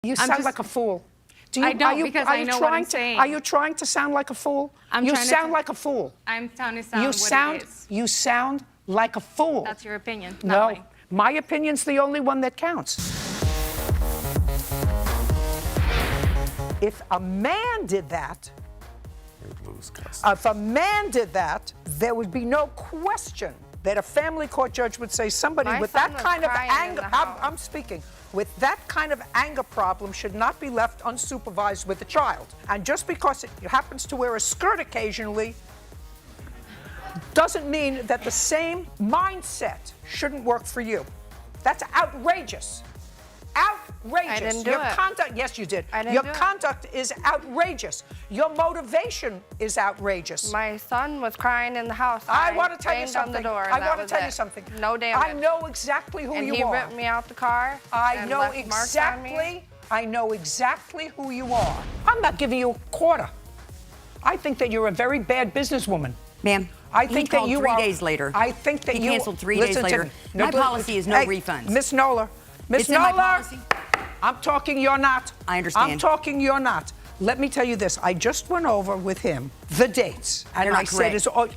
You sound like a fool. Do you, I don't, because I know what I'm saying. Are you trying to sound like a fool? You sound like a fool. I'm trying to sound what it is. You sound like a fool. That's your opinion, No, not mine. my opinion's the only one that counts. If a man did that, if a man did that, there would be no question that a family court judge would say somebody with that kind of anger, I'm speaking, with that kind of anger problem should not be left unsupervised with a child. And just because it happens to wear a skirt occasionally doesn't mean that the same mindset shouldn't work for you. That's outrageous. Outrageous. I didn't do Your it. conduct, yes, you did. I didn't Your do it. conduct is outrageous. Your motivation is outrageous. My son was crying in the house. I want to tell you banged something. on the door, I that want to was tell it. you something. No damage. I know exactly who and you he are. ripped me out the car. I and know left marks on me. exactly. I know exactly who you are. I'm not giving you a quarter. I think that you're a very bad businesswoman. Ma'am, I think that you 3 are. days later. I think that he you canceled 3 listen days to later. me. No, My policy is no refunds. Miss Nola. Miss It's in my Nola. policy. I'm talking, you're not. I understand. I'm talking, you're not. Let me tell you this. I just went over with him the dates. And They're not I said, correct. is all,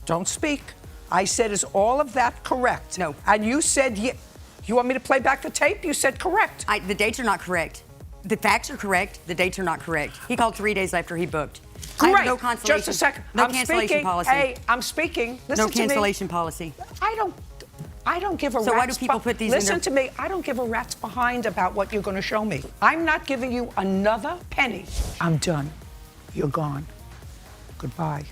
don't speak. I said, is all of that correct? No. And you said, you want me to play back the tape? You said correct. The dates are not correct. The facts are correct. The dates are not correct. He called 3 days after he booked. Great. I have no cancellation. Just a second. No I'm cancellation speaking. policy. Hey, I'm speaking. Listen No to me. cancellation policy. I don't give a rat's So why do people put these in Listen their... to me. I don't give a rat's behind about what you're going to show me. I'm not giving you another penny. I'm done. You're gone. Goodbye.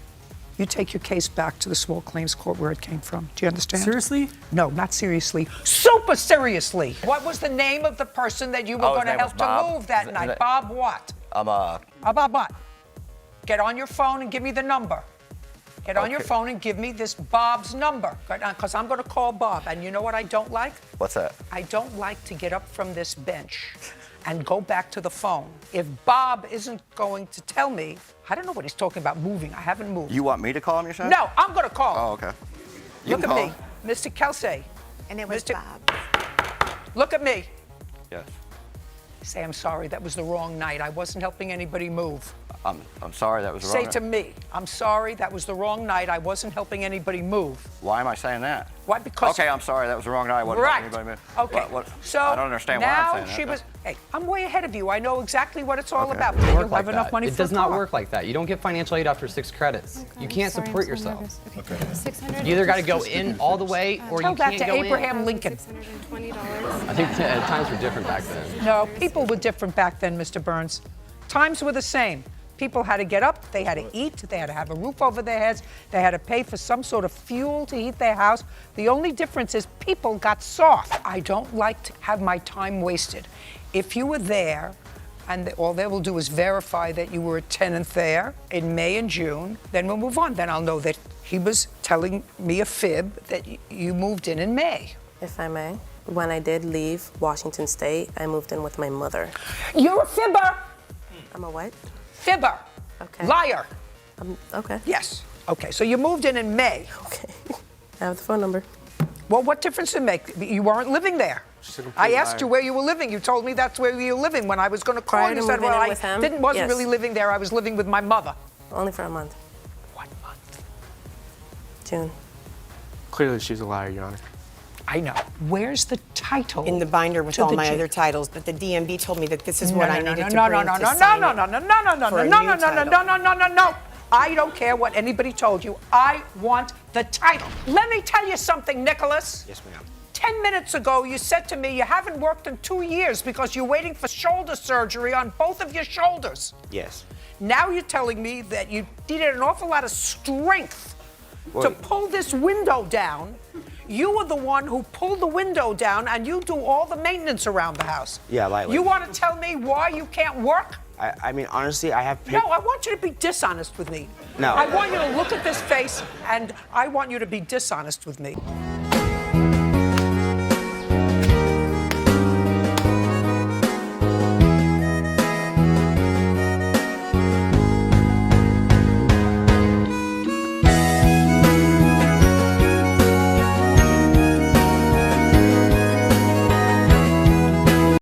You take your case back to the small claims court where it came from. Do you understand? Seriously? No, not seriously. Super seriously. What was the name of the person that you were going to help to move that night? Bob what? Bob what? Get on your phone and give me the number. Get on your phone and give me this Bob's number, because I'm going to call Bob. And you know what I don't like? What's that? I don't like to get up from this bench and go back to the phone. If Bob isn't going to tell me, I don't know what he's talking about moving. I haven't moved. You want me to call him, you're saying? No, I'm going to call him. Oh, okay. You Look can at call me, him. Mr. Kelsey. And it was Mr. Bob. Look at me. Yes. Say, I'm sorry, that was the wrong night. I wasn't helping anybody move. I'm sorry that was the wrong Say to me, I'm sorry, that was the wrong night. I wasn't helping anybody move. Why am I saying that? Why? Because... Okay, I'm sorry, that was the wrong night. I wasn't helping anybody move. Okay. So I don't understand why I'm saying that. Now she was... Hey, I'm way ahead of you. I know exactly what it's all about. It doesn't You work like have enough that. money It for does a not car. work like that. You don't get financial aid after 6 credits. Okay, You can't sorry, support I'm so yourself. nervous. Okay. 600. You either got to go in all the way, or Tell you that can't to go Abraham Lincoln. $620. I think times were different back then. No, people were different back then, Mr. Burns. Times were the same. People had to get up, they had to eat, they had to have a roof over their heads, they had to pay for some sort of fuel to heat their house. The only difference is people got soft. I don't like to have my time wasted. If you were there, and all they will do is verify that you were a tenant there in May and June, then we'll move on. Then I'll know that he was telling me a fib that you moved in May. If I may, when I did leave Washington State, I moved in with my mother. You're a fibber! I'm a what? Fibber. Okay. Liar. Okay. Yes. Okay, so you moved in May. Okay. I have the phone number. Well, what difference does it make? You weren't living there. I asked you where you were living. You told me that's where you were living. When I was going to call, you said, well, I wasn't really living there. I was living with my mother. Only for a month. What month? June. Clearly, she's a liar, Your Honor. I know. Where's the title? In the binder with all my other titles, but the DMV told me that this is what I needed to bring to sign it. No. I don't care what anybody told you. I want the title. Let me tell you something, Nicholas. Yes, ma'am. 10 minutes ago, you said to me you haven't worked in 2 years because you're waiting for shoulder surgery on both of your shoulders. Yes. Now you're telling me that you needed an awful lot of strength to pull this window down. You were the one who pulled the window down, and you do all the maintenance around the house. Yeah, lightly. You want to tell me why you can't work? I mean, honestly, I have... No, I want you to be dishonest with me. No. I want you to look at this face, and I want you to be dishonest with me.